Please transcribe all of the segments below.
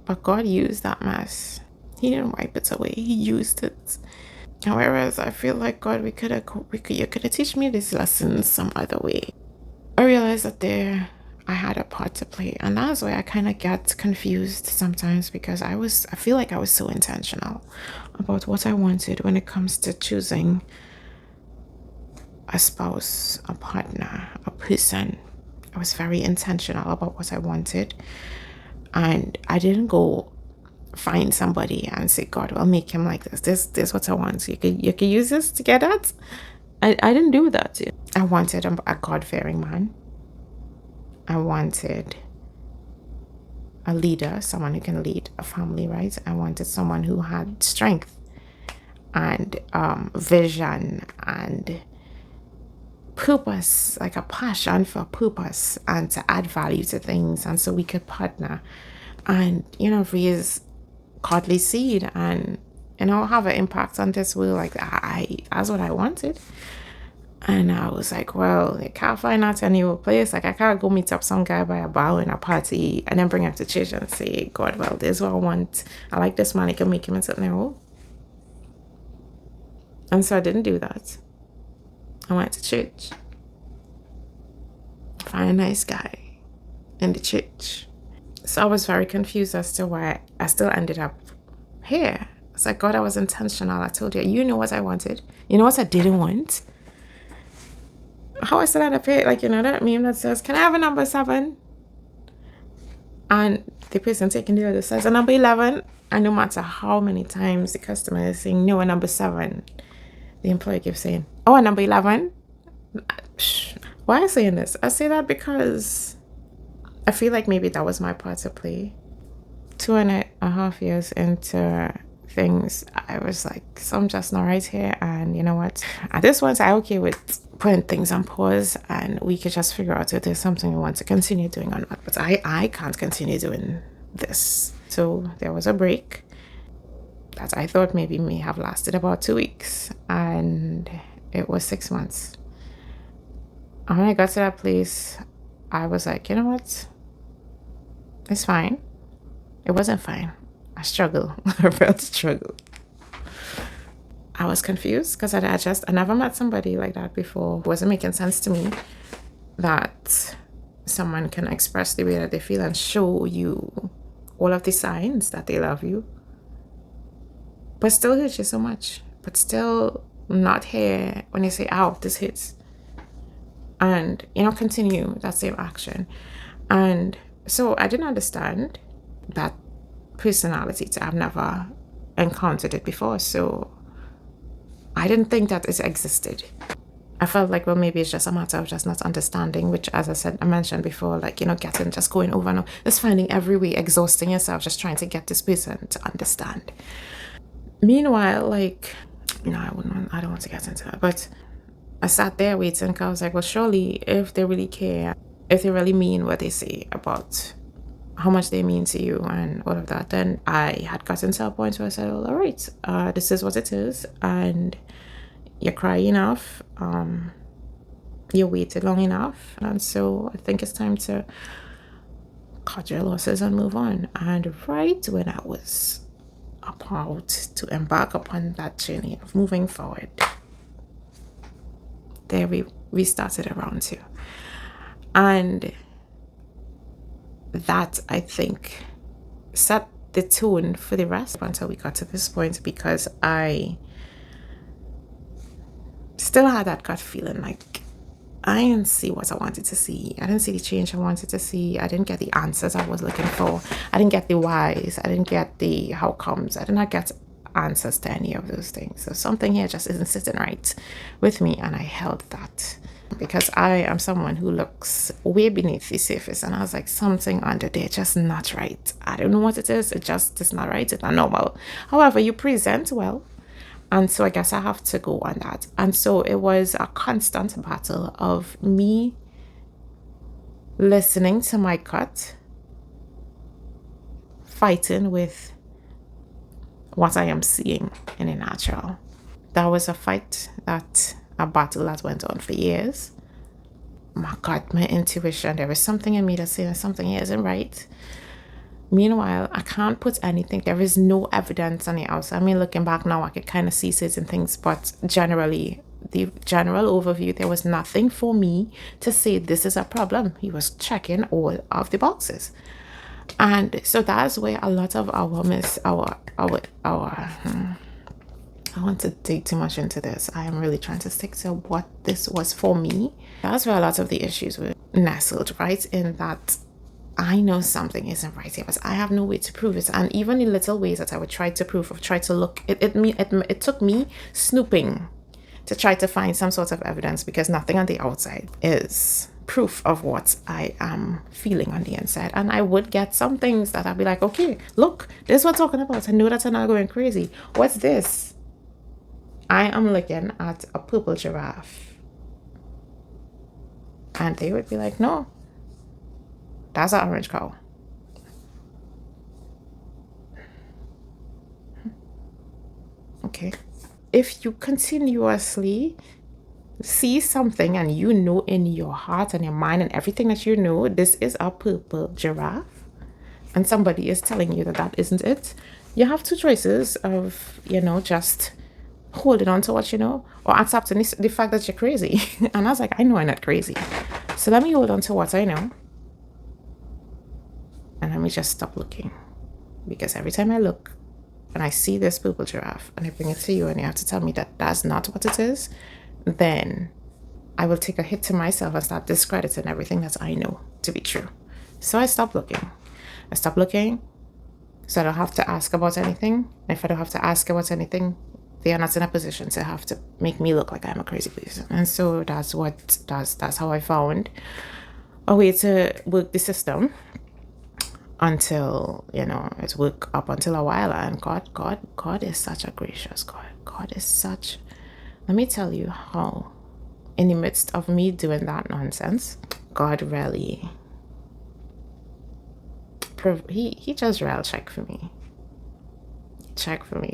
But God used that mess. He didn't wipe it away. He used it. Whereas I feel like, God, you could have teach me these lessons some other way. I realized that I had a part to play, and that's why I kind of get confused sometimes, because I feel like I was so intentional about what I wanted when it comes to choosing a spouse, a partner, a person. I was very intentional about what I wanted, and I didn't go find somebody and say, God, well, make him like this. This what I want. So you could use this to get that. I didn't do that. I wanted a God-fearing man. I wanted a leader, someone who can lead a family, right? I wanted someone who had strength and vision and purpose, like a passion for purpose and to add value to things. And so we could partner and, raise godly seed and, have an impact on this world. Like that's what I wanted. And I was like, well, I can't find that anywhere place. Like, I can't go meet up some guy by a bar in a party and then bring him to church and say, God, well, this is what I want. I like this man. I can make him into something. And so I didn't do that. I went to church. Find a nice guy in the church. So I was very confused as to why I still ended up here. It's like, God, I was intentional. I told you, you know what I wanted. You know what I didn't want? How I still end up here, like, that meme that says, can I have a number 7? And the person taking the order says a number 11. And no matter how many times the customer is saying, no, a number 7, the employee keeps saying, oh, a number 11? Why am I saying this? I say that because I feel like maybe that was my part to play. 2.5 years into things, I was like, so I'm just not right here. And you know what? At this point, I'm okay with putting things on pause and we could just figure out if there's something we want to continue doing or not. But I can't continue doing this. So there was a break that I thought maybe may have lasted about 2 weeks. And it was 6 months. And when I got to that place, I was like, you know what? It's fine. It wasn't fine. I struggle. I felt struggle. I was confused because I never met somebody like that before. It wasn't making sense to me that someone can express the way that they feel and show you all of the signs that they love you, but still hurt you so much, but still not here when they say, ow, this hits. And, continue that same action. And so I didn't understand that personality. I've never encountered it before. So I didn't think that it existed. I felt like, well, maybe it's just a matter of just not understanding, which, as I mentioned before, like, just going over and over, just finding every way, exhausting yourself, just trying to get this person to understand. Meanwhile, like, I don't want to get into that, but I sat there waiting because I was like, well, surely if they really care, if they really mean what they say about how much they mean to you and all of that, then I had gotten to a point where I said, well, all right, this is what it is. And you cry enough. You waited long enough. And so I think it's time to cut your losses and move on. And right when I was about to embark upon that journey of moving forward, there we started around 2. And that, I think, set the tone for the rest until we got to this point, because I still had that gut feeling like I didn't see what I wanted to see. I didn't see the change I wanted to see. I didn't get the answers I was looking for. I didn't get the whys. I didn't get the how comes. I did not get answers to any of those things. So something here just isn't sitting right with me, and I held that. Because I am someone who looks way beneath the surface, and I was like, something under there just not right. I don't know what it is. It just is not right. It's not normal. However, you present well, and so I guess I have to go on that. And so it was a constant battle of me listening to my gut, fighting with what I am seeing in a natural. That was a battle that went on for years. My gut, my intuition, there was something in me that said something here isn't right. Meanwhile, I can't put anything. There is no evidence on the outside. I mean, looking back now, I could kind of see certain things, but generally, the general overview, there was nothing for me to say this is a problem. He was checking all of the boxes. And so that's where a lot of I want to dig too much into this. I am really trying to stick to what this was for me. That's where a lot of the issues were nestled, right? In that I know something isn't right here, but I have no way to prove it. And even the little ways that I would try to prove or try to look, it took me snooping to try to find some sort of evidence, because nothing on the outside is proof of what I am feeling on the inside. And I would get some things that I'd be like, okay, look, this is what I'm talking about. I know that I'm not going crazy. What's this? I am looking at a purple giraffe. And they would be like, no, that's an orange cow. Okay. If you continuously see something and you know in your heart and your mind and everything that you know, this is a purple giraffe, and somebody is telling you that that isn't it, you have two choices of, just holding on to what you know or accepting the fact that you're crazy. And I was like, I know I'm not crazy. So let me hold on to what I know. And let me just stop looking. Because every time I look and I see this purple giraffe and I bring it to you and you have to tell me that that's not what it is, then I will take a hit to myself and start discrediting everything that I know to be true. So I stopped looking. So I don't have to ask about anything. And if I don't have to ask about anything, they are not in a position to have to make me look like I'm a crazy person. And so that's how I found a way to work the system until, it worked up until a while. And God is such a gracious God. God is such, let me tell you how, in the midst of me doing that nonsense, God really, he just real check for me.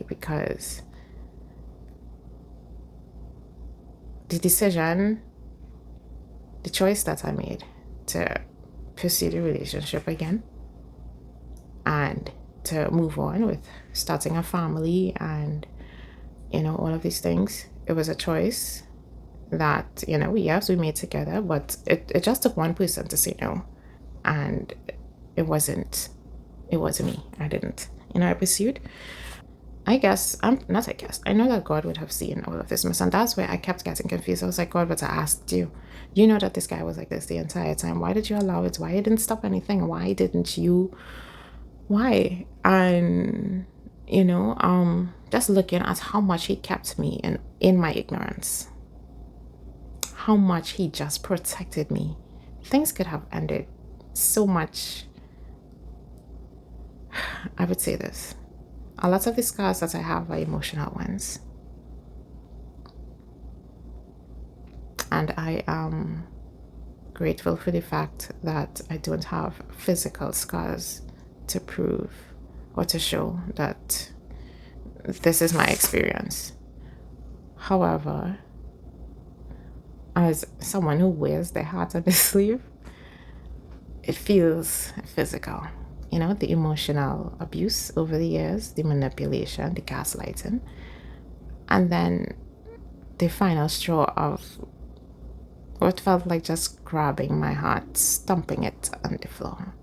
Because the choice that I made to pursue the relationship again and to move on with starting a family and, all of these things, it was a choice that, yes, we made together, but it just took one person to say no. And it wasn't me. I didn't, I pursued. I know that God would have seen all of this mess, and that's where I kept getting confused. I was like, God, but I asked you, you know that this guy was like this the entire time. Why did you allow it? Why didn't stop anything? Why didn't you? Why? And, just looking at how much he kept me in my ignorance, how much he just protected me. Things could have ended so much. I would say this. A lot of the scars that I have are emotional ones. And I am grateful for the fact that I don't have physical scars to prove or to show that this is my experience. However, as someone who wears their heart on their sleeve, it feels physical. The emotional abuse over the years, the manipulation, the gaslighting, and then the final straw of what felt like just grabbing my heart, stomping it on the floor.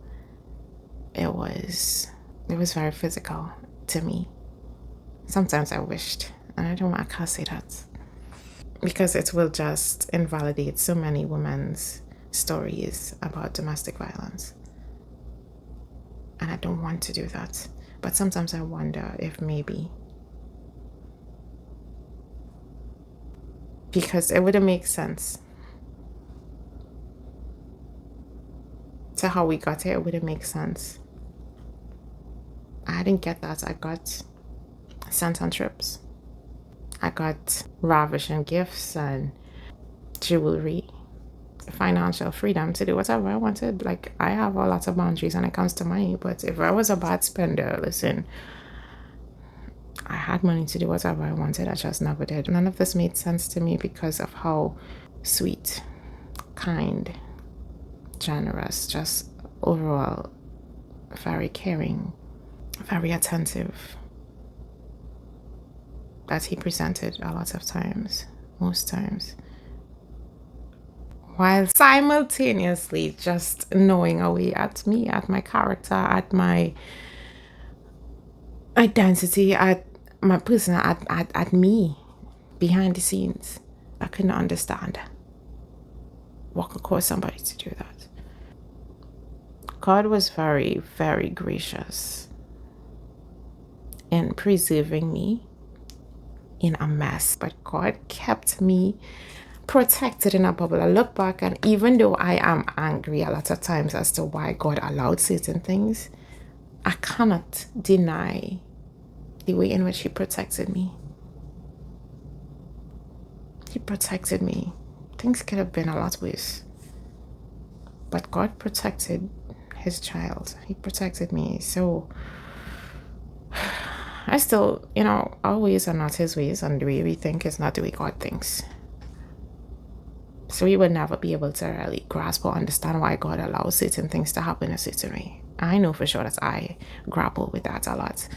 It was very physical to me. Sometimes I wished, and I can't say that, because it will just invalidate so many women's stories about domestic violence. And I don't want to do that. But sometimes I wonder if maybe, because it wouldn't make sense to how we got here. It wouldn't make sense. I didn't get that. I got sent on trips. I got ravishing gifts and jewelry, financial freedom to do whatever I wanted. Like, I have a lot of boundaries when it comes to money, but if I was a bad spender, listen, I had money to do whatever I wanted. I just never did. None of this made sense to me because of how sweet, kind, generous, just overall very caring, very attentive, that he presented a lot of times, most times, while simultaneously just knowing away at me, at my character, at my identity, at my person, at me behind the scenes. I couldn't understand what could cause somebody to do that. God was very, very gracious in preserving me in a mess, but God kept me protected in a bubble. I look back, and even though I am angry a lot of times as to why God allowed certain things, I cannot deny the way in which he protected me. He protected me. Things could have been a lot worse, but God protected his child. He protected me. So I still, our ways are not his ways, and the way we think is not the way God thinks. So we will never be able to really grasp or understand why God allows certain things to happen a certain way. I know for sure that I grapple with that a lot.